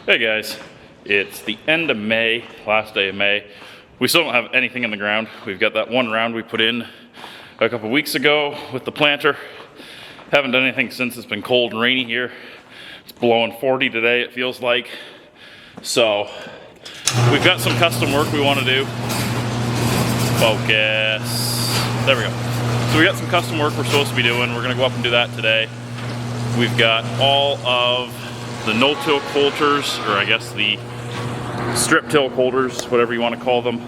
Hey guys, it's the end of May, last day of May. We still don't have anything in the ground. We've got that one round we put in a couple weeks ago with the planter. Haven't done anything since. It's been cold and rainy here. It's blowing 40 today, it feels like. So, we've got some custom work we want to do. Focus. There we go. So we got some custom work we're supposed to be doing. We're gonna go up and do that today. We've got all of the no-till coulters, or I guess the strip-till coulters, whatever you want to call them,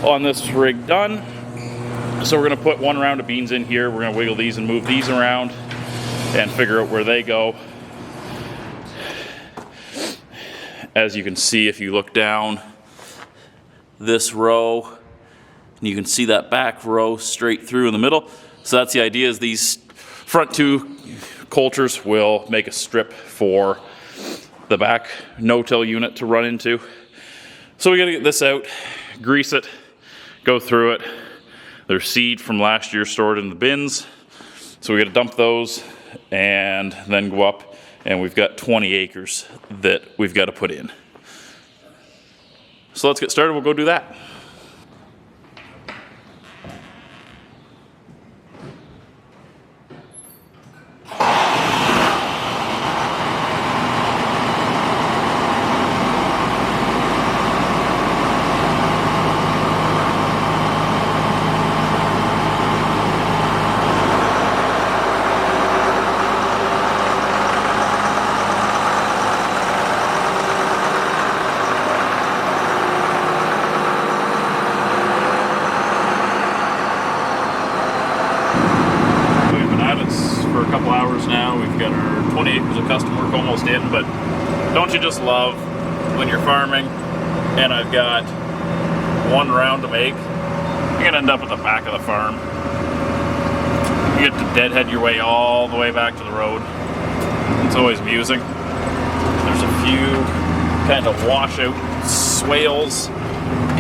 on this rig done. So we're going to put one round of beans in here. We're going to wiggle these and move these around and figure out where they go. As you can see, if you look down this row, you can see that back row straight through in the middle. So that's the idea, is these front two coulters will make a strip for the back no-till unit to run into. So we got to get this out, grease it, go through it. There's seed from last year stored in the bins, so we got to dump those and then go up, and we've got 20 acres that we've got to put in. So let's get started. We'll go do that. For a couple hours now. We've got our 20 acres of custom work almost in, but don't you just love when you're farming and I've got one round to make? You're gonna end up at the back of the farm. You get to deadhead your way all the way back to the road. It's always amusing. There's a few kind of washout swales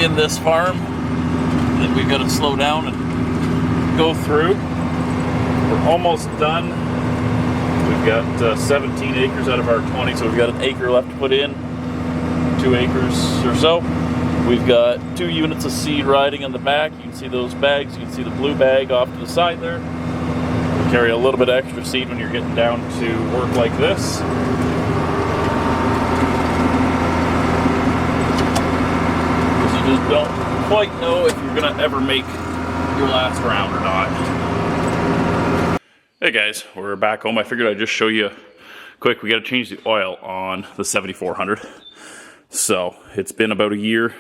in this farm that we've got to slow down and go through. We're almost done. We've got 17 acres out of our 20, so we've got an acre left to put in, 2 acres or so. We've got 2 units of seed riding on the back. You can see those bags. You can see the blue bag off to the side there. We carry a little bit of extra seed when you're getting down to work like this. Because you just don't quite know if you're gonna ever make your last round or not. Hey guys, we're back home. I figured I'd just show you quick. We got to change the oil on the 7400. So it's been about a year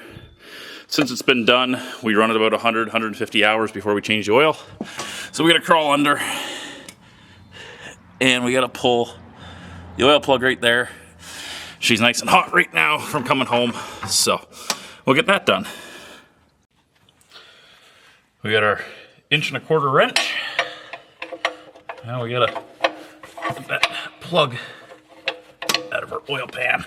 since it's been done. We run it about 100, 150 hours before we change the oil. So we got to crawl under and we got to pull the oil plug right there. She's nice and hot right now from coming home. So we'll get that done. We got our 1.25" wrench. Now we gotta get that plug out of our oil pan.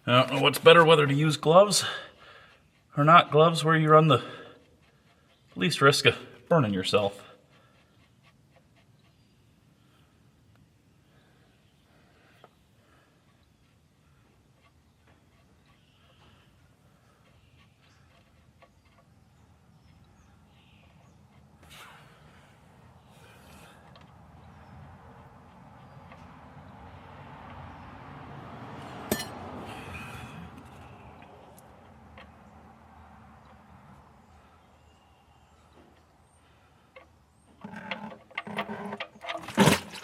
I don't know what's better, whether to use gloves or not gloves, where you run the least risk of burning yourself.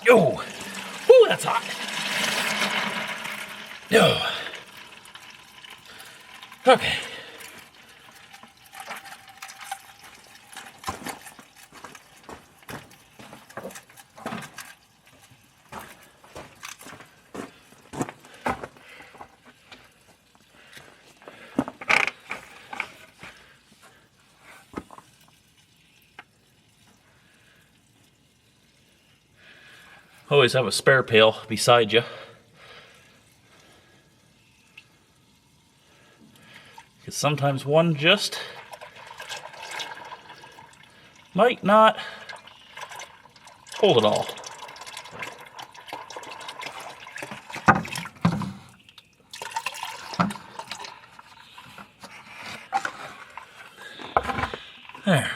Yo! Ooh, that's hot. Yo. Okay. Always have a spare pail beside you. Because sometimes one just might not hold it all. There.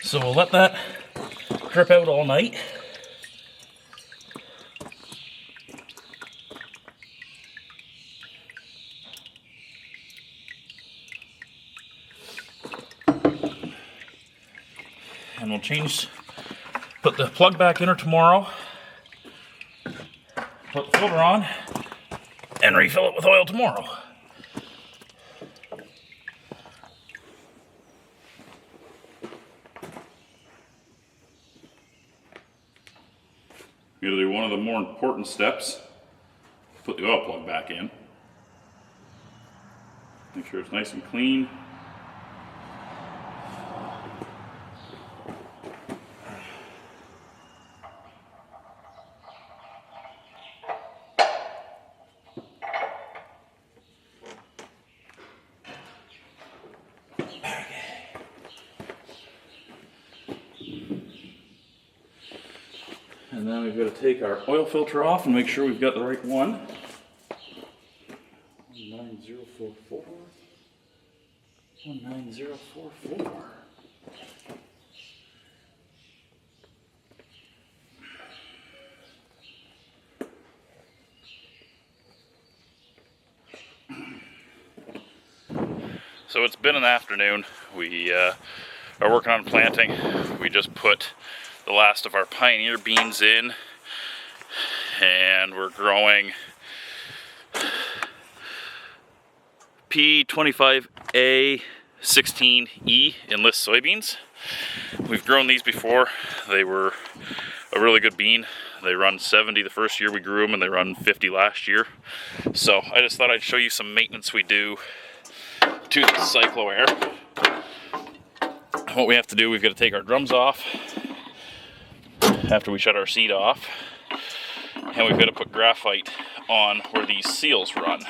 So we'll let that drip out all night. And we'll put the plug back in her tomorrow, put the filter on, and refill it with oil tomorrow. We're going to do one of the more important steps, put the oil plug back in. Make sure it's nice and clean. And then we've got to take our oil filter off and make sure we've got the right one. 19044. 19044. So it's been an afternoon. We are working on planting. We just put the last of our Pioneer beans in, and we're growing P25A 16E Enlist soybeans. We've grown these before. They were a really good bean. They run 70 the first year we grew them, and they run 50 last year. So I just thought I'd show you some maintenance we do to the Cyclo-Air. What we have to do, we've got to take our drums off after we shut our seed off, and we've got to put graphite on where these seals run.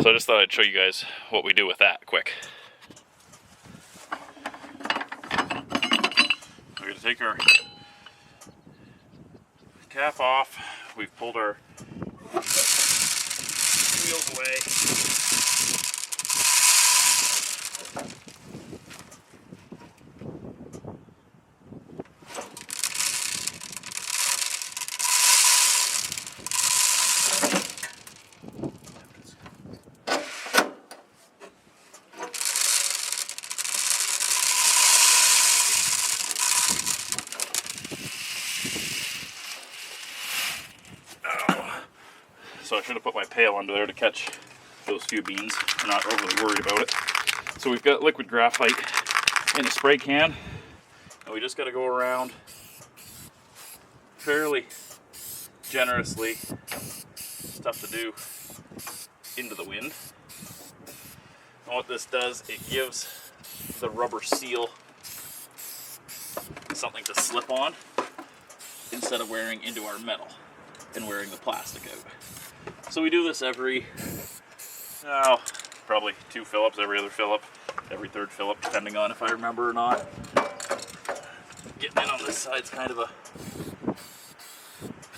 So I just thought I'd show you guys what we do with that quick. We're going to take our cap off. We've pulled our wheels away. So I should have put my pail under there to catch those few beans. I'm not overly worried about it. So we've got liquid graphite in a spray can, and we just got to go around fairly generously. It's tough to do into the wind. And what this does, it gives the rubber seal something to slip on instead of wearing into our metal and wearing the plastic out. So we do this every, probably 2 fill-ups, every other fill-up, every 3rd fill-up, depending on if I remember or not. Getting in on this side's kind of a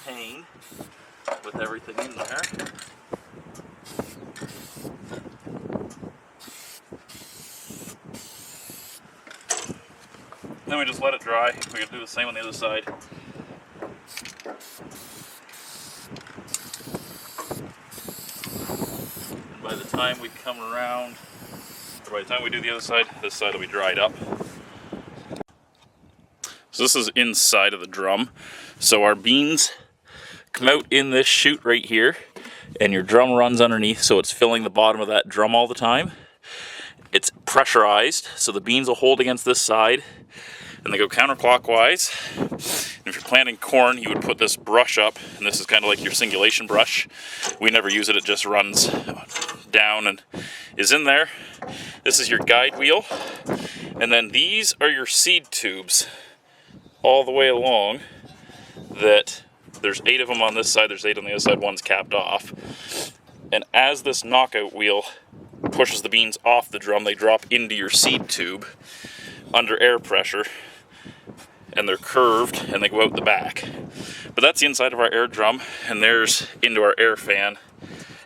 pain with everything in there. Then we just let it dry. We can do the same on the other side. And by the time we come around, or by the time we do the other side, this side will be dried up. So this is inside of the drum. So our beans come out in this chute right here, and your drum runs underneath, so it's filling the bottom of that drum all the time. It's pressurized, so the beans will hold against this side. and they go counterclockwise. And if you're planting corn, you would put this brush up, and this is kind of like your singulation brush. We never use it, it just runs down and is in there. This is your guide wheel, and then these are your seed tubes all the way along. That there's 8 of them on this side, there's 8 on the other side, one's capped off. And as this knockout wheel pushes the beans off the drum, they drop into your seed tube under air pressure, and they're curved and they go out the back. But that's the inside of our air drum, and there's into our air fan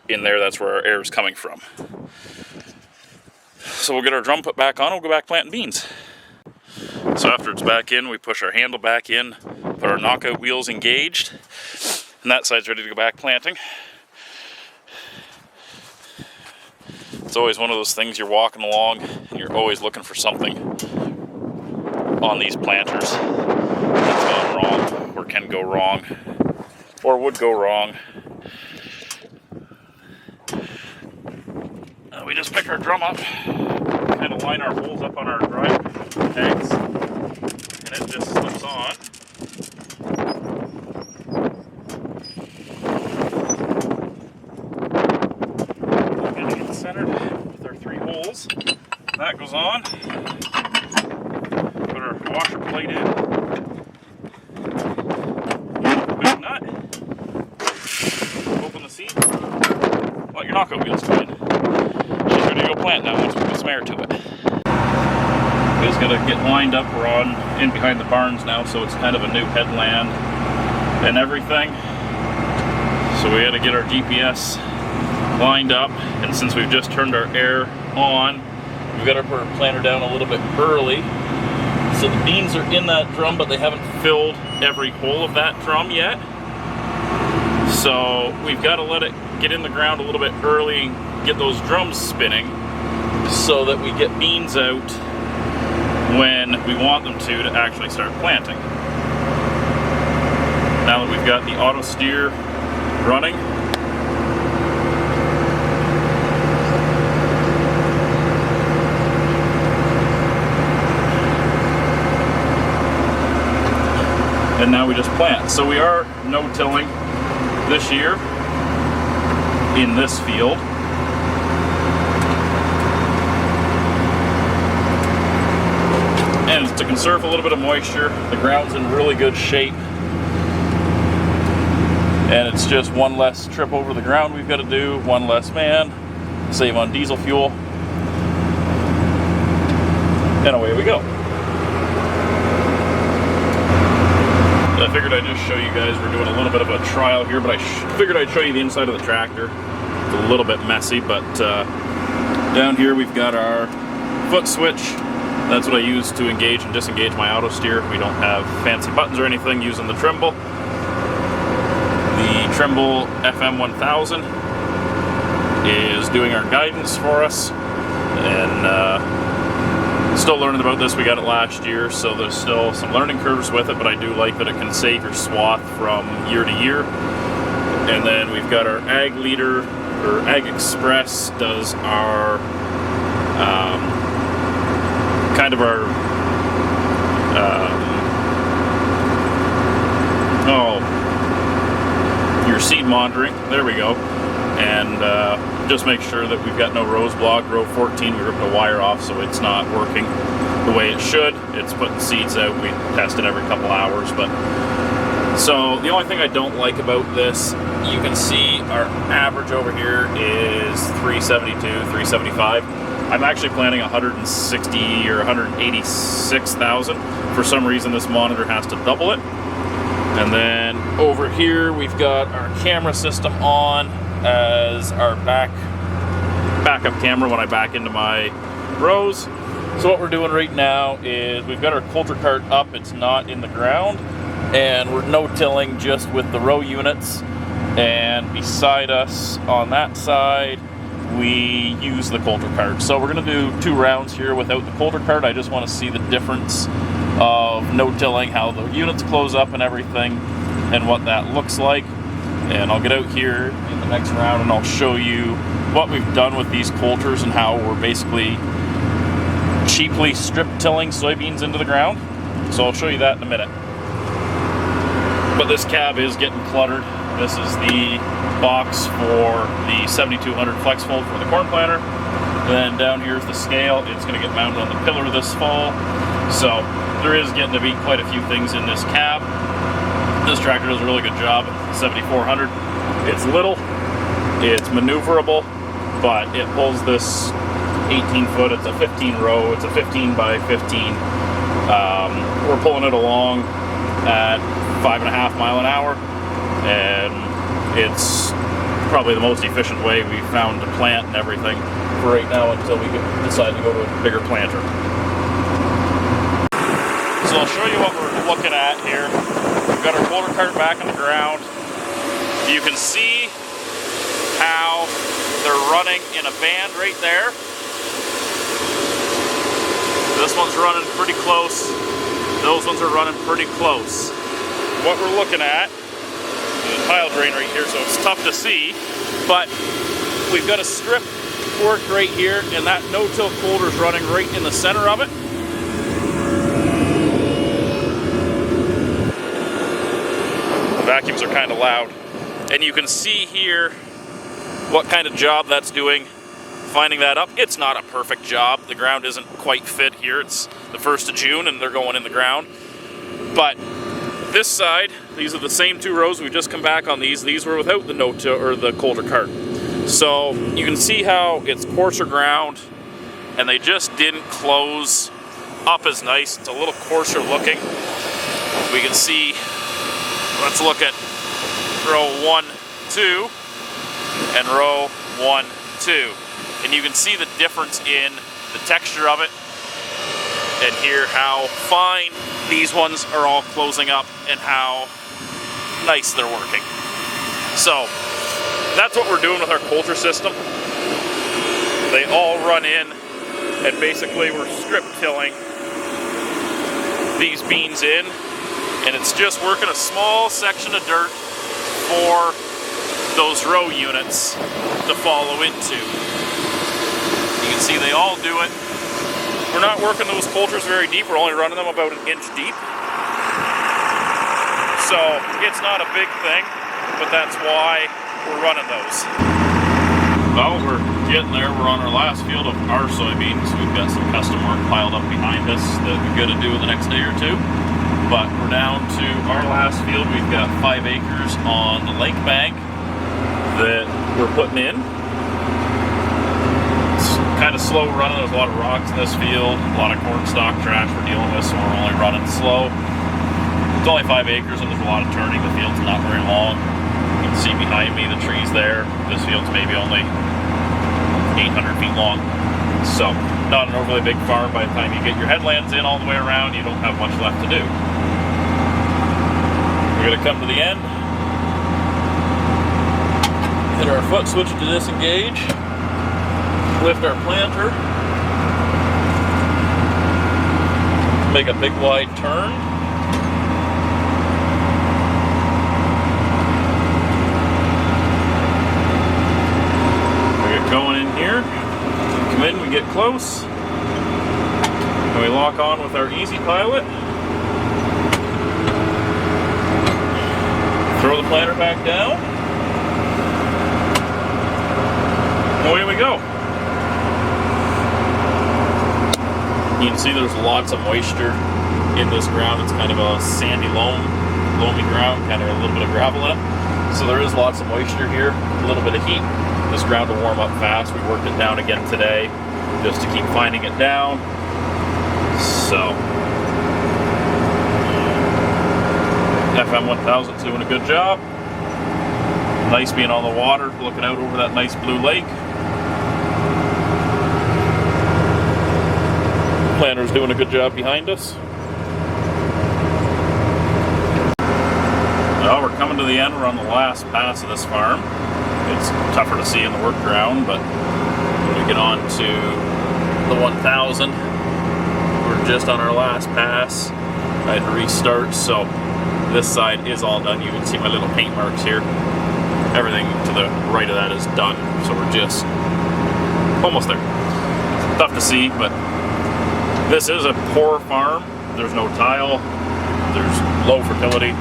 in there. That's where our air is coming from. So we'll get our drum put back on, we'll go back planting beans. So after it's back in, we push our handle back in, put our knockout wheels engaged, and that side's ready to go back planting. It's always one of those things, you're walking along and you're always looking for something on these planters that's gone wrong or can go wrong or would go wrong. We just pick our drum up, kind of line our holes up on our drive tags, and it just slips on. We're going to get centered with our 3 holes. That goes on. Put our washer plate in. Quick nut. Open the seat. Let your knockout wheels come in. She's ready to go plant now once we put some air to it. We just gotta get lined up. We're on in behind the barns now, so it's kind of a new headland and everything. So we gotta get our GPS lined up, and since we've just turned our air on, we've got to put our planter down a little bit early. So the beans are in that drum, but they haven't filled every hole of that drum yet. So we've got to let it get in the ground a little bit early and get those drums spinning so that we get beans out when we want them to actually start planting. Now that we've got the auto steer running, and now we just plant. So we are no-tilling this year in this field. And to conserve a little bit of moisture, the ground's in really good shape. And it's just one less trip over the ground we've got to do, one less man, save on diesel fuel, and away we go. I figured I'd just show you guys, we're doing a little bit of a trial here, but I figured I'd show you the inside of the tractor. It's a little bit messy, but down here we've got our foot switch. That's what I use to engage and disengage my auto steer. We don't have fancy buttons or anything using the Trimble. The Trimble FM 1000 is doing our guidance for us, and still learning about this. We got it last year, so there's still some learning curves with it, but I do like that it can save your swath from year to year. And then we've got our Ag Leader, or Ag Express does our kind of our your seed monitoring. There we go. And just make sure that we've got no rows blocked. Row 14, we ripped a wire off, so it's not working the way it should. It's putting seeds out. We test it every couple hours. But so the only thing I don't like about this, you can see our average over here is 372, 375. I'm actually planning 160 or 186,000. For some reason, this monitor has to double it. And then over here, we've got our camera system on as our backup camera when I back into my rows. So what we're doing right now is we've got our coulter cart up. It's not in the ground, and we're no-tilling just with the row units. And beside us on that side, we use the coulter cart. So we're going to do 2 rounds here without the coulter cart. I just want to see the difference of no-tilling, how the units close up and everything, and what that looks like. And I'll get out here in the next round and I'll show you what we've done with these coulters and how we're basically cheaply strip tilling soybeans into the ground. So I'll show you that in a minute. But this cab is getting cluttered. This is the box for the 7200 flex fold for the corn planter. And then down here is the scale. It's going to get mounted on the pillar this fall. So there is getting to be quite a few things in this cab. This tractor does a really good job. 7400. It's little, it's maneuverable, but it pulls this 18 foot. It's a 15 row. It's a 15 by 15. We're pulling it along at 5.5 miles an hour, and it's probably the most efficient way we've found to plant and everything for right now until we decide to go to a bigger planter. So I'll show you what we're looking at here. We've got our coulter cart back on the ground. You can see how they're running in a band right there. This one's running pretty close. Those ones are running pretty close. What we're looking at, there's a pile drain right here, so it's tough to see, but we've got a strip fork right here, and that no-till coulter's running right in the center of it. The vacuums are kind of loud. And you can see here what kind of job that's doing, finding that up. It's not a perfect job. The ground isn't quite fit here. It's the 1st of June and they're going in the ground. But this side, these are the same 2 rows. We've just come back on these. These were without the no-till or the coulter cart. So you can see how it's coarser ground and they just didn't close up as nice. It's a little coarser looking. We can see, let's look at row 1, 2 and row 1, 2. And you can see the difference in the texture of it, and hear how fine these ones are all closing up and how nice they're working. So that's what we're doing with our coulter system. They all run in, and basically we're strip tilling these beans in, and it's just working a small section of dirt for those row units to follow into. You can see they all do it. We're not working those coulters very deep. We're only running them about 1 inch deep. So it's not a big thing, but that's why we're running those. Well, we're getting there. We're on our last field of our soybeans. We've got some custom work piled up behind us that we've got to do in the next day or two. But we're down to our last field. We've got 5 acres on the lake bank that we're putting in. It's kind of slow running. There's a lot of rocks in this field, a lot of corn stalk trash we're dealing with, so we're only running slow. It's only 5 acres and there's a lot of turning. The field's not very long. You can see behind me the trees there. This field's maybe only 800 feet long. So not an overly big farm. By the time you get your headlands in all the way around, you don't have much left to do. We're going to come to the end, hit our foot switch to disengage, lift our planter, make a big wide turn, we get going in here, come in, we get close, and we lock on with our easy pilot. Throw the planter back down. Away we go. You can see there's lots of moisture in this ground. It's kind of a sandy loamy ground, kind of a little bit of gravel in it. So there is lots of moisture here, a little bit of heat. This ground will warm up fast. We worked it down again today just to keep finding it down. So FM 1000's doing a good job. Nice being on the water, looking out over that nice blue lake. Planter's doing a good job behind us. Well, we're coming to the end. We're on the last pass of this farm. It's tougher to see in the work ground, but when we get on to the 1000, we're just on our last pass. I had to restart, so this side is all done. You can see my little paint marks here. Everything to the right of that is done, so we're just almost there. Tough to see, but this is a poor farm. there's no tile, there's low fertility.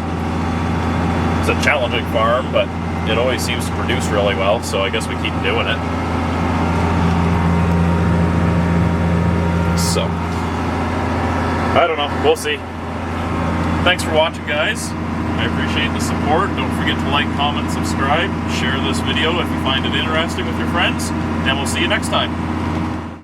It's a challenging farm, but it always seems to produce really well, so I guess we keep doing it. So, I don't know, we'll see. Thanks for watching, guys. I appreciate the support. Don't forget to like, comment, subscribe, share this video if you find it interesting with your friends, and we'll see you next time.